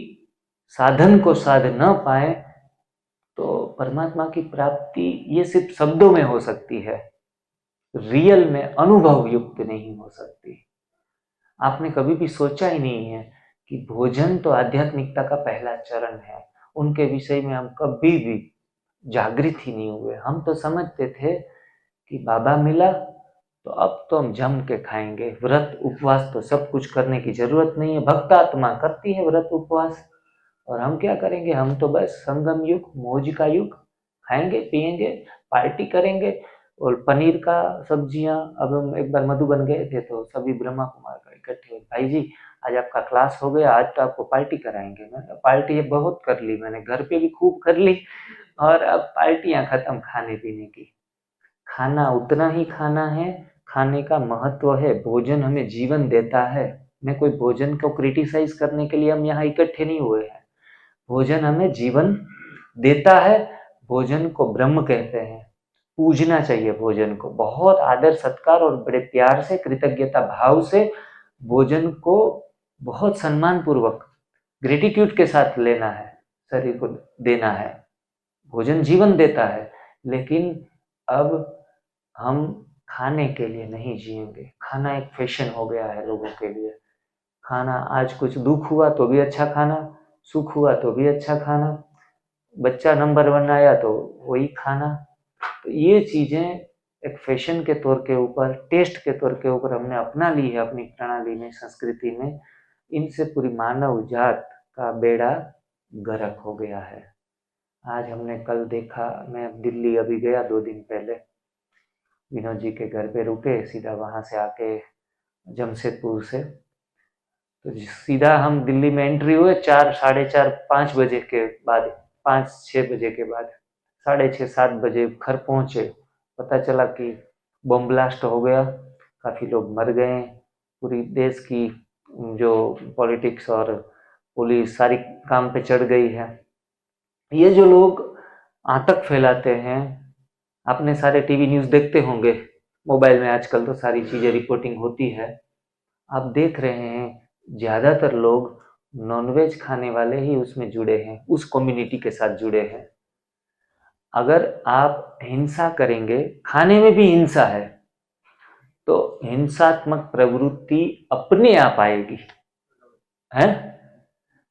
साधन को साध न पाए, तो परमात्मा की प्राप्ति ये सिर्फ शब्दों में हो सकती है, रियल में अनुभव युक्त नहीं हो सकती। आपने कभी भी सोचा ही नहीं है कि भोजन तो आध्यात्मिकता का पहला चरण है, उनके विषय में हम कभी भी जागृत ही नहीं हुए। हम तो समझते थे कि बाबा मिला तो अब तो हम जम के खाएंगे, व्रत उपवास तो सब कुछ करने की जरूरत नहीं है, भक्त आत्मा करती है व्रत उपवास, और हम क्या करेंगे, हम तो बस संगम युग मौज का युग, खाएंगे पिएंगे पार्टी करेंगे। और पनीर का सब्जियां, अब हम एक बार मधुबन गए थे तो सभी ब्रह्मा कुमार का इकट्ठे, भाई जी आज आपका क्लास हो गया, आज तो आपको पार्टी कराएंगे। मैंने पार्टी ये बहुत कर ली, मैंने घर पे भी खूब कर ली, और अब पार्टियां खत्म खाने पीने की। खाना उतना ही खाना है, खाने का महत्व है, भोजन हमें जीवन देता है। मैं कोई भोजन को क्रिटिसाइज करने के लिए हम यहाँ इकट्ठे नहीं हुए हैं, भोजन हमें जीवन देता है, भोजन को ब्रह्म कहते हैं, पूजना चाहिए भोजन को, बहुत आदर सत्कार और बड़े प्यार से कृतज्ञता भाव से भोजन को बहुत सम्मान पूर्वक ग्रेटिट्यूड के साथ लेना है, शरीर को देना है। भोजन जीवन देता है, लेकिन अब हम खाने के लिए नहीं जिएंगे। खाना एक फैशन हो गया है लोगों के लिए। खाना, आज कुछ दुख हुआ तो भी अच्छा खाना, सुख हुआ तो भी अच्छा खाना, बच्चा नंबर 1 आया तो वही खाना। तो ये चीजें एक फैशन के तौर के ऊपर, टेस्ट के तौर के ऊपर हमने अपना ली है अपनी प्रणाली में, संस्कृति में। इनसे पूरी मानव जात का बेड़ा गर्क हो गया है। आज हमने कल देखा, मैं दिल्ली अभी गया 2 दिन पहले, विनोद जी के घर पे रुके, सीधा वहां से आके जमशेदपुर से, तो सीधा हम दिल्ली में एंट्री हुए 4, साढ़े 4, 5 बजे के बाद, 5-6 बजे के बाद, 6:30-7 बजे घर पहुंचे, पता चला कि बम ब्लास्ट हो गया, काफी लोग मर गए, पूरी देश की जो पॉलिटिक्स और पुलिस सारी काम पे चढ़ गई है। ये जो लोग आतंक फैलाते हैं, आपने सारे टीवी न्यूज देखते होंगे, मोबाइल में आजकल तो सारी चीजें रिपोर्टिंग होती है, आप देख रहे हैं ज्यादातर लोग नॉनवेज खाने वाले ही उसमें जुड़े हैं, उस कम्युनिटी के साथ जुड़े हैं। अगर आप हिंसा करेंगे, खाने में भी हिंसा है, तो हिंसात्मक प्रवृत्ति अपने आप आएगी, है?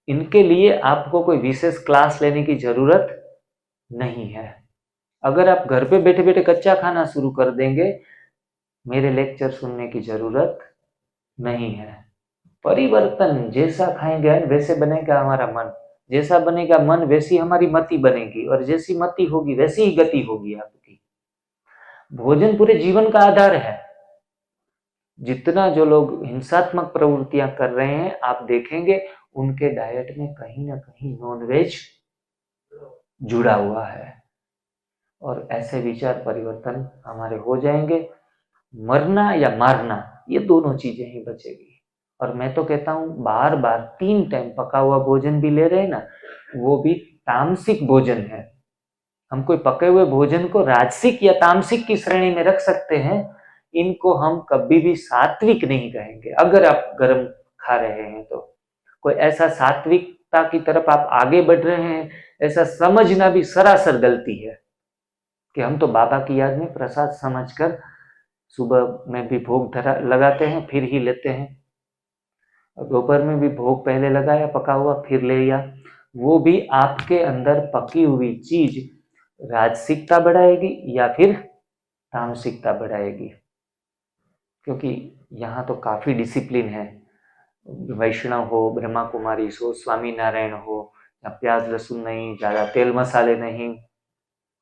इनके लिए आपको कोई विशेष क्लास लेने की जरूरत नहीं है। अगर आप घर पे बैठे बैठे कच्चा खाना शुरू कर देंगे, मेरे लेक्चर सुनने की जरूरत नहीं है। परिवर्तन, जैसा खाएंगे वैसे बनेगा हमारा मन, जैसा बनेगा मन वैसी हमारी मति बनेगी, और जैसी मति होगी वैसी ही गति होगी आपकी। भोजन पूरे जीवन का आधार है। जितना जो लोग हिंसात्मक प्रवृत्तियां कर रहे हैं, आप देखेंगे उनके डाइट में कहीं ना कहीं नॉनवेज जुड़ा हुआ है, और ऐसे विचार परिवर्तन हमारे हो जाएंगे। मरना या मारना, ये दोनों चीजें ही बचेगी। और मैं तो कहता हूं, बार बार 3 टाइम पका हुआ भोजन भी ले रहे हैं ना, वो भी तामसिक भोजन है। हम कोई पके हुए भोजन को राजसिक या तामसिक की श्रेणी में रख सकते हैं, इनको हम कभी भी सात्विक नहीं कहेंगे। अगर आप गर्म खा रहे हैं तो कोई ऐसा सात्विकता की तरफ आप आगे बढ़ रहे हैं, ऐसा समझना भी सरासर गलती है कि हम तो बाबा की याद में प्रसाद समझकर सुबह में भी भोग लगाते हैं, फिर ही लेते हैं, दोपहर में भी भोग पहले लगाया पका हुआ, फिर ले लिया, वो भी आपके अंदर पकी हुई चीज राजसिकता बढ़ाएगी या फिर तामसिकता बढ़ाएगी। क्योंकि यहाँ तो काफी डिसिप्लिन है, वैष्णव हो, ब्रह्मा कुमारी हो, स्वामीनारायण हो, या प्याज लहसुन नहीं, ज्यादा तेल मसाले नहीं,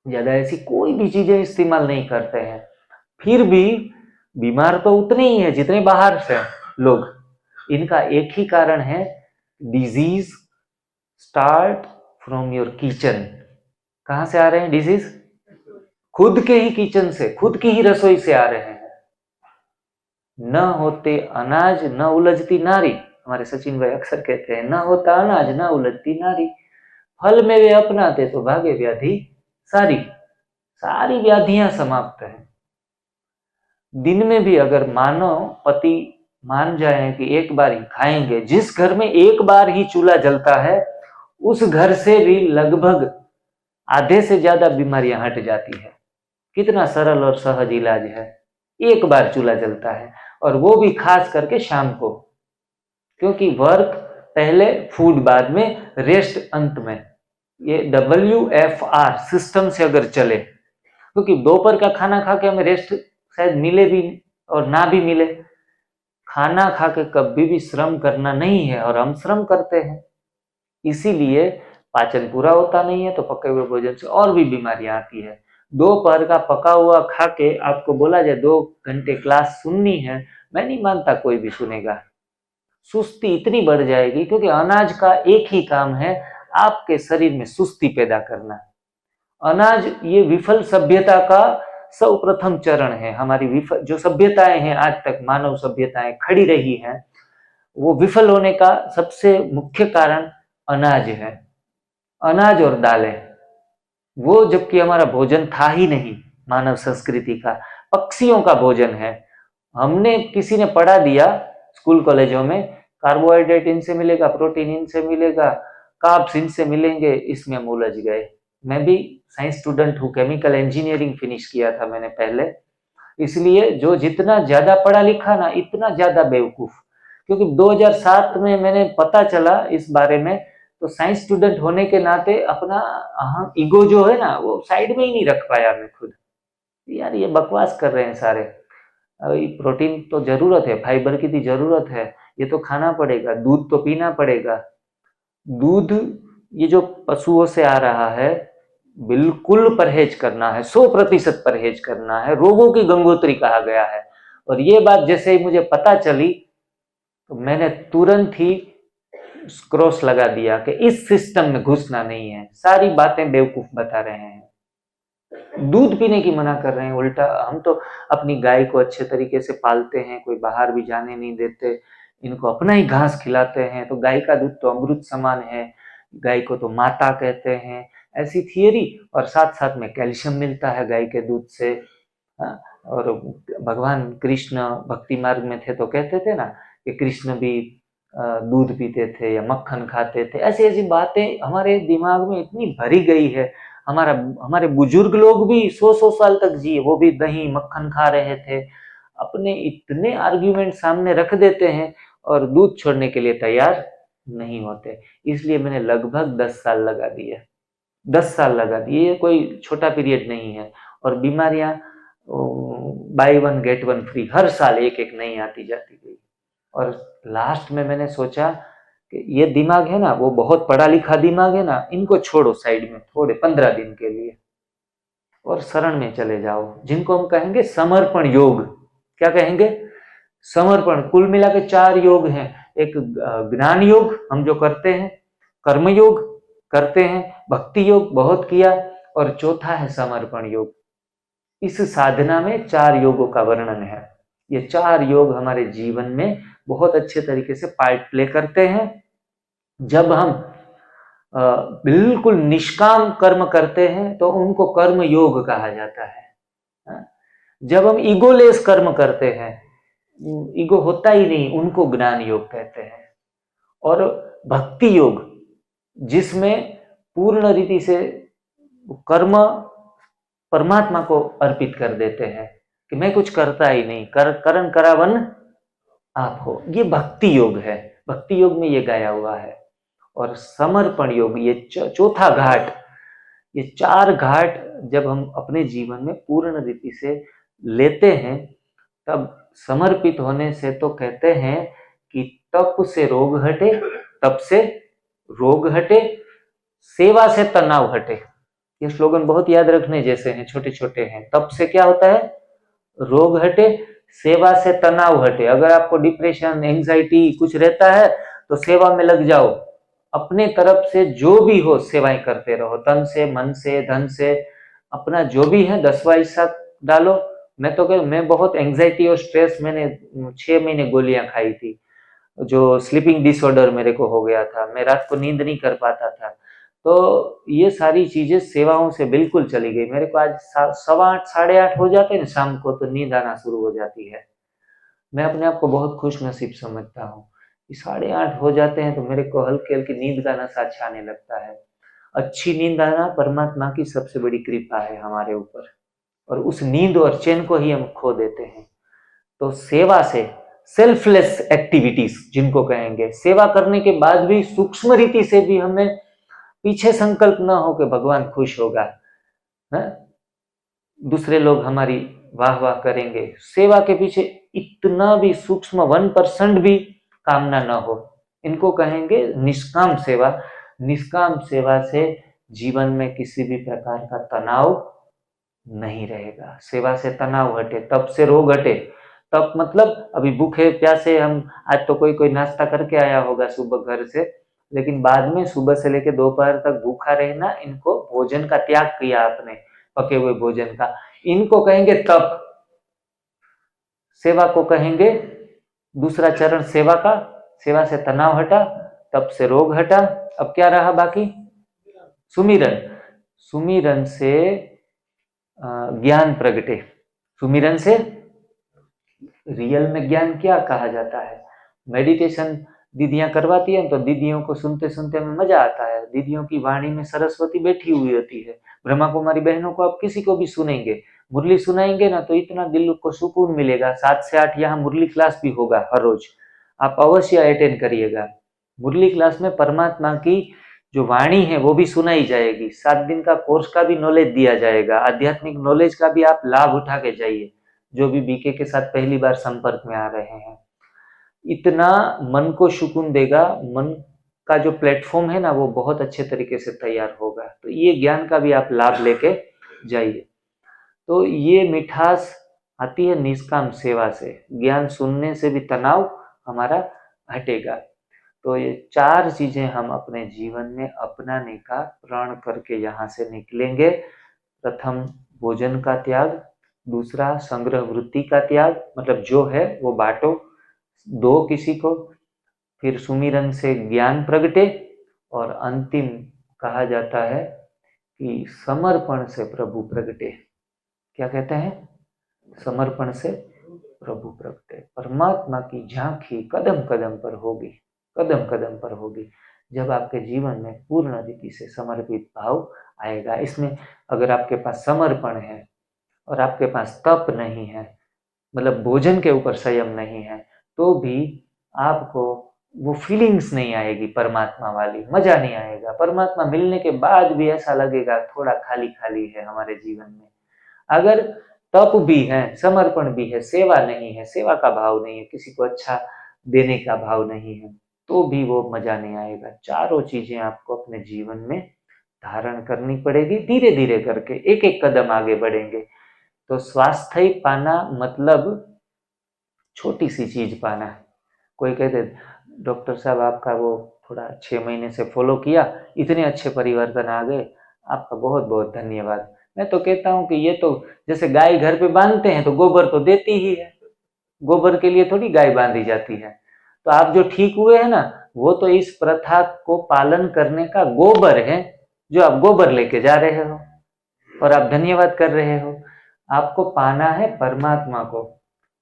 ज्यादा ऐसी कोई भी चीजें इस्तेमाल नहीं करते हैं, फिर भी बीमार तो उतने ही है जितने बाहर से लोग। इनका एक ही कारण है, disease start from your kitchen. कहां से आ रहे हैं डिजीज? खुद के ही किचन से, खुद की ही रसोई से आ रहे हैं। न होते अनाज न उलझती नारी, हमारे सचिन भाई अक्सर कहते हैं, न होता अनाज न उलझती नारी, फल में वे अपनाते तो भागे व्याधि सारी। सारी व्याधियां समाप्त हैं। दिन में भी अगर मानव पति मान जाए कि एक बार ही खाएंगे, जिस घर में एक बार ही चूल्हा जलता है उस घर से भी लगभग आधे से ज्यादा बीमारियां हट जाती है। कितना सरल और सहज इलाज है, एक बार चूल्हा जलता है, और वो भी खास करके शाम को, क्योंकि वर्क पहले, फूड बाद में, रेस्ट अंत में। ये WFR सिस्टम से अगर चले, क्योंकि दोपहर का खाना खा के हमें रेस्ट शायद मिले भी और ना भी मिले, खाना खा के कभी भी श्रम करना नहीं है और हम श्रम करते हैं, इसीलिए पाचन पूरा होता नहीं है, तो पके हुए भोजन से और भी बीमारियां आती है। दोपहर का पका हुआ खा के आपको बोला जाए 2 घंटे क्लास सुननी है, मैं नहीं मानता कोई भी सुनेगा। सुस्ती इतनी बढ़ जाएगी, क्योंकि अनाज का एक ही काम है, आपके शरीर में सुस्ती पैदा करना। अनाज ये विफल सभ्यता का सर्वप्रथम चरण है। हमारी विफल जो सभ्यताएं हैं, आज तक मानव सभ्यताएं खड़ी रही हैं, वो विफल होने का सबसे मुख्य कारण अनाज है। अनाज और दालें, वो जबकि हमारा भोजन था ही नहीं, मानव संस्कृति का पक्षियों का भोजन है। हमने, किसी ने पढ़ा दिया स्कूल कॉलेजों में, कार्बोहाइड्रेट इनसे मिलेगा, प्रोटीन इनसे मिलेगा, कार्ब्स इनसे मिलेंगे, इसमें हम उलझ गए। मैं भी साइंस स्टूडेंट हूँ, केमिकल इंजीनियरिंग फिनिश किया था मैंने पहले, इसलिए जो जितना ज्यादा पढ़ा लिखा ना, इतना ज्यादा बेवकूफ। क्योंकि 2007 में मैंने पता चला इस बारे में, तो साइंस स्टूडेंट होने के नाते अपना अहम ईगो जो है ना, वो साइड में ही नहीं रख पाया मैं खुद। यार ये बकवास कर रहे हैं सारे, अभी प्रोटीन तो जरूरत है, फाइबर की भी जरूरत है, ये तो खाना पड़ेगा, दूध तो पीना पड़ेगा। दूध ये जो पशुओं से आ रहा है, बिल्कुल परहेज करना है, 100% परहेज करना है, रोगों की गंगोत्री कहा गया है। और ये बात जैसे ही मुझे पता चली, तो मैंने तुरंत ही क्रॉस लगा दिया कि इस सिस्टम में घुसना नहीं है। सारी बातें बेवकूफ बता रहे हैं, दूध पीने की मना कर रहे हैं। उल्टा हम तो अपनी गाय को अच्छे तरीके से पालते हैं, कोई बाहर भी जाने नहीं देते, इनको अपना ही घास खिलाते हैं, तो गाय का दूध तो अमृत समान है, गाय को तो माता कहते हैं, ऐसी थियरी। और साथ साथ में कैल्शियम मिलता है गाय के दूध से। और भगवान कृष्ण भक्ति मार्ग में थे तो कहते थे ना कि कृष्ण भी दूध पीते थे या मक्खन खाते थे। ऐसी ऐसी बातें हमारे दिमाग में इतनी भरी गई है। हमारे बुजुर्ग लोग भी 100-100 साल तक जिए, वो भी दही मक्खन खा रहे थे। अपने इतने आर्ग्यूमेंट सामने रख देते हैं और दूध छोड़ने के लिए तैयार नहीं होते। इसलिए मैंने लगभग 10 साल लगा दिए, 10 साल लगा दिए, कोई छोटा पीरियड नहीं है। और बीमारियां बाय 1 गेट 1 फ्री, हर साल एक एक नई आती जाती गई। और लास्ट में मैंने सोचा कि ये दिमाग है ना, वो बहुत पढ़ा लिखा दिमाग है ना, इनको छोड़ो साइड में थोड़े 15 दिन के लिए और शरण में चले जाओ, जिनको हम कहेंगे समर्पण योग। क्या कहेंगे? समर्पण। कुल मिला के 4 योग हैं। एक ज्ञान योग हम जो करते हैं, कर्म योग करते हैं, भक्ति योग बहुत किया, और चौथा है समर्पण योग। इस साधना में 4 योगों का वर्णन है। ये 4 योग हमारे जीवन में बहुत अच्छे तरीके से पार्ट प्ले करते हैं। जब हम बिल्कुल निष्काम कर्म करते हैं तो उनको कर्म योग कहा जाता है। जब हम ईगोलेस कर्म करते हैं, ईगो होता ही नहीं, उनको ज्ञान योग कहते हैं। और भक्ति योग, जिसमें पूर्ण रीति से कर्म परमात्मा को अर्पित कर देते हैं कि मैं कुछ करता ही नहीं, करण करावन आप हो, ये भक्ति योग है। भक्ति योग में ये गाया हुआ है। और समर्पण योग, ये चौथा घाट, ये 4 घाट जब हम अपने जीवन में पूर्ण रीति से लेते हैं, तब समर्पित होने से तो कहते हैं कि तप से रोग हटे, तप से रोग हटे, सेवा से तनाव हटे। ये स्लोगन बहुत याद रखने जैसे हैं, छोटे छोटे हैं। तप से क्या होता है? रोग हटे, सेवा से तनाव हटे। अगर आपको डिप्रेशन, एंजाइटी कुछ रहता है तो सेवा में लग जाओ, अपने तरफ से जो भी हो सेवाएं करते रहो, तन से, मन से, धन से, अपना जो भी है 10वां हिस्सा डालो। मैं तो कहूँ, मैं बहुत एंजाइटी और स्ट्रेस, मैंने 6 महीने गोलियां खाई थी, जो स्लीपिंग डिसऑर्डर मेरे को हो गया था, मैं रात को नींद नहीं कर पाता था। तो ये सारी चीजें सेवाओं से बिल्कुल चली गई। मेरे को आज 8:15 8:30 हो जाते हैं ना शाम को, तो नींद आना शुरू हो जाती है। मैं अपने आप को बहुत खुश नसीब समझता हूँ कि 8:30 हो जाते हैं तो मेरे को हल्की हल्की नींद का नशा छाने लगता है। अच्छी नींद आना परमात्मा की सबसे बड़ी कृपा है हमारे ऊपर, और उस नींद और चैन को ही हम खो देते हैं। तो सेवा से, सेल्फलेस एक्टिविटीज जिनको कहेंगे, सेवा करने के बाद भी सूक्ष्म रीति से भी हमें पीछे संकल्प ना हो कि भगवान खुश होगा, है? दूसरे लोग हमारी वाह वाह करेंगे, सेवा के पीछे इतना भी सूक्ष्म 1% भी कामना ना हो, इनको कहेंगे निष्काम सेवा। निष्काम सेवा से जीवन में किसी भी प्रकार का तनाव नहीं रहेगा। सेवा से तनाव हटे, तप से रोग हटे। तप मतलब अभी भूखे प्यासे हम, आज तो कोई कोई नाश्ता करके आया होगा सुबह घर से, लेकिन बाद में सुबह से लेकर दोपहर तक भूखा रहना, इनको भोजन का त्याग किया आपने, पके हुए भोजन का, इनको कहेंगे तप। सेवा को कहेंगे दूसरा चरण सेवा का, सेवा से तनाव हटा, तप से रोग हटा। अब क्या रहा बाकी? सुमिरन। सुमिरन से ज्ञान प्रगटे। सुमिरन से रियल में ज्ञान क्या कहा जाता है? मेडिटेशन दीदियां करवाती हैं तो दीदियों को सुनते सुनते हमें मजा आता है। दीदियों की वाणी में सरस्वती बैठी हुई होती है। ब्रह्मा कुमारी बहनों को आप किसी को भी सुनेंगे, मुरली सुनाएंगे ना, तो इतना दिल को सुकून मिलेगा। 7 से 8 यहाँ मुरली क्लास भी होगा हर रोज, आप अवश्य अटेंड करिएगा। मुरली क्लास में परमात्मा की जो वाणी है वो भी सुनाई जाएगी। 7 दिन का कोर्स का भी नॉलेज दिया जाएगा, आध्यात्मिक नॉलेज का भी आप लाभ उठा के जाइए, जो भी बीके के साथ पहली बार संपर्क में आ रहे हैं। इतना मन को सुकून देगा, मन का जो प्लेटफॉर्म है ना वो बहुत अच्छे तरीके से तैयार होगा। तो ये ज्ञान का भी आप लाभ लेके जाइए। तो ये मिठास आती है निष्काम सेवा से, ज्ञान सुनने से भी तनाव हमारा हटेगा। तो ये 4 चीजें हम अपने जीवन में अपनाने का प्रण करके यहाँ से निकलेंगे। प्रथम भोजन का त्याग, दूसरा संग्रह वृत्ति का त्याग, मतलब जो है वो बांटो, दो किसी को, फिर सुमिरन से ज्ञान प्रगटे, और अंतिम कहा जाता है कि समर्पण से प्रभु प्रगटे। क्या कहते हैं? समर्पण से प्रभु प्रगटे। परमात्मा की झांकी कदम कदम पर होगी, कदम कदम पर होगी, जब आपके जीवन में पूर्ण रीति से समर्पित भाव आएगा। इसमें अगर आपके पास समर्पण है और आपके पास तप नहीं है, मतलब भोजन के ऊपर संयम नहीं है, तो भी आपको वो फीलिंग्स नहीं आएगी परमात्मा वाली, मजा नहीं आएगा। परमात्मा मिलने के बाद भी ऐसा लगेगा थोड़ा खाली खाली है हमारे जीवन में। अगर तप भी है, समर्पण भी है, सेवा नहीं है, सेवा का भाव नहीं है, किसी को अच्छा देने का भाव नहीं है, तो भी वो मजा नहीं आएगा। चारों चीजें आपको अपने जीवन में धारण करनी पड़ेगी, धीरे धीरे करके एक एक कदम आगे बढ़ेंगे। तो स्वास्थ्य पाना मतलब छोटी सी चीज पाना। कोई कहते डॉक्टर साहब आपका वो थोड़ा 6 महीने से फॉलो किया, इतने अच्छे परिवर्तन आ गए, आपका बहुत बहुत धन्यवाद। मैं तो कहता हूँ कि ये तो जैसे गाय घर पे बांधते हैं तो गोबर तो देती ही है, गोबर के लिए थोड़ी गाय बांधी जाती है। तो आप जो ठीक हुए हैं ना, वो तो इस प्रथा को पालन करने का गोबर है, जो आप गोबर लेके जा रहे हो और आप धन्यवाद कर रहे हो। आपको पाना है परमात्मा को,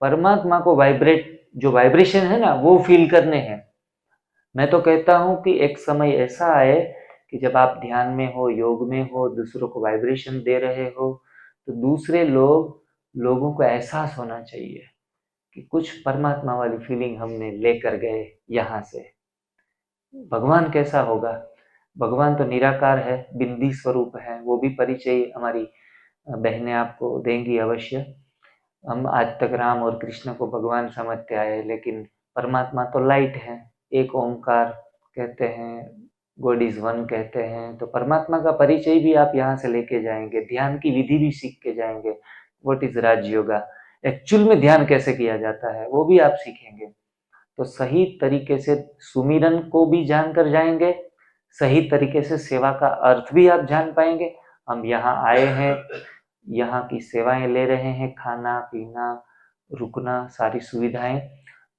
परमात्मा को वाइब्रेट, जो वाइब्रेशन है ना वो फील करने हैं। मैं तो कहता हूं कि एक समय ऐसा आए कि जब आप ध्यान में हो, योग में हो, दूसरों को वाइब्रेशन दे रहे हो, तो दूसरे लोगों को एहसास होना चाहिए कि कुछ परमात्मा वाली फीलिंग हमने लेकर गए यहाँ से। भगवान कैसा होगा? भगवान तो निराकार है, बिंदी स्वरूप है, वो भी परिचय हमारी बहनें आपको देंगी अवश्य। हम आज तक राम और कृष्ण को भगवान समझते आए, लेकिन परमात्मा तो लाइट है, एक ओंकार कहते हैं, गॉड इज वन कहते हैं। तो परमात्मा का परिचय भी आप यहाँ से लेके जाएंगे, ध्यान की विधि भी सीख के जाएंगे। व्हाट इज राजयोगा, एक्चुअल में ध्यान कैसे किया जाता है वो भी आप सीखेंगे। तो सही तरीके से सुमिरन को भी जानकर जाएंगे, सही तरीके से सेवा का अर्थ भी आप जान पाएंगे। हम यहाँ आए हैं, यहाँ की सेवाएं ले रहे हैं, खाना पीना रुकना सारी सुविधाएं,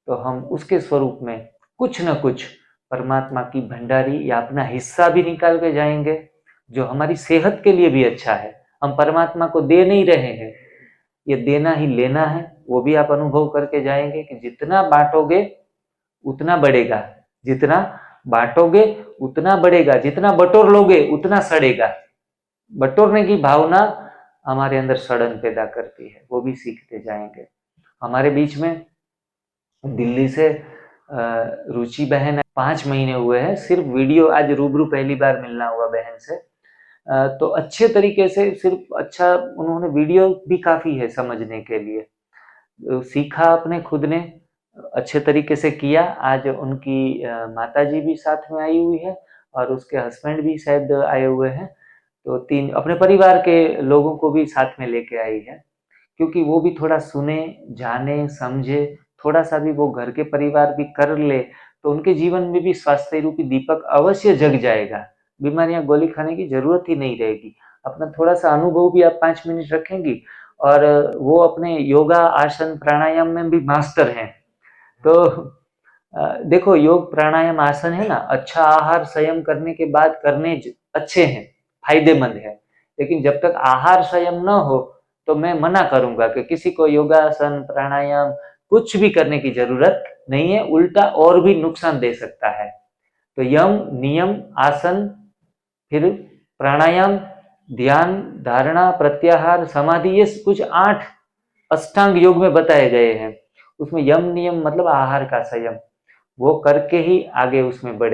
तो हम उसके स्वरूप में कुछ न कुछ परमात्मा की भंडारी या अपना हिस्सा भी निकाल के जाएंगे, जो हमारी सेहत के लिए भी अच्छा है। हम परमात्मा को दे नहीं रहे हैं, ये देना ही लेना है। वो भी आप अनुभव करके जाएंगे कि जितना बांटोगे उतना बढ़ेगा, जितना बांटोगे उतना बढ़ेगा, जितना बटोर लोगे उतना सड़ेगा। बटोरने की भावना हमारे अंदर सड़न पैदा करती है, वो भी सीखते जाएंगे। हमारे बीच में दिल्ली से रुचि बहन 5 महीने हुए हैं, सिर्फ वीडियो, आज रूबरू पहली बार मिलना हुआ बहन से। तो अच्छे तरीके से, सिर्फ अच्छा उन्होंने वीडियो भी काफ़ी है समझने के लिए, सीखा अपने खुद ने, अच्छे तरीके से किया। आज उनकी माताजी भी साथ में आई हुई है और उसके हस्बैंड भी शायद आए हुए हैं, तो 3 अपने परिवार के लोगों को भी साथ में लेके आई है, क्योंकि वो भी थोड़ा सुने, जाने, समझे, थोड़ा सा भी वो घर के परिवार भी कर ले तो उनके जीवन में भी स्वास्थ्य रूपी दीपक अवश्य जग जाएगा। बीमारियां गोली खाने की जरूरत ही नहीं रहेगी। अपना थोड़ा सा अनुभव भी आप 5 मिनट रखेंगी, और वो अपने योगा आसन प्राणायाम में भी मास्टर हैं। तो देखो, योग प्राणायाम आसन है ना, अच्छा आहार संयम करने के बाद करने अच्छे हैं, फायदेमंद है। लेकिन जब तक आहार संयम न हो तो मैं मना करूंगा कि किसी को योगासन प्राणायाम कुछ भी करने की जरूरत नहीं है, उल्टा और भी नुकसान दे सकता है। तो यम नियम आसन, फिर प्राणायाम, ध्यान, धारणा, प्रत्याहार, समाधि, ये कुछ 8 अष्टांग योग में बताए गए हैं। उसमें यम नियम मतलब आहार का संयम, वो करके ही आगे उसमें बढ़े।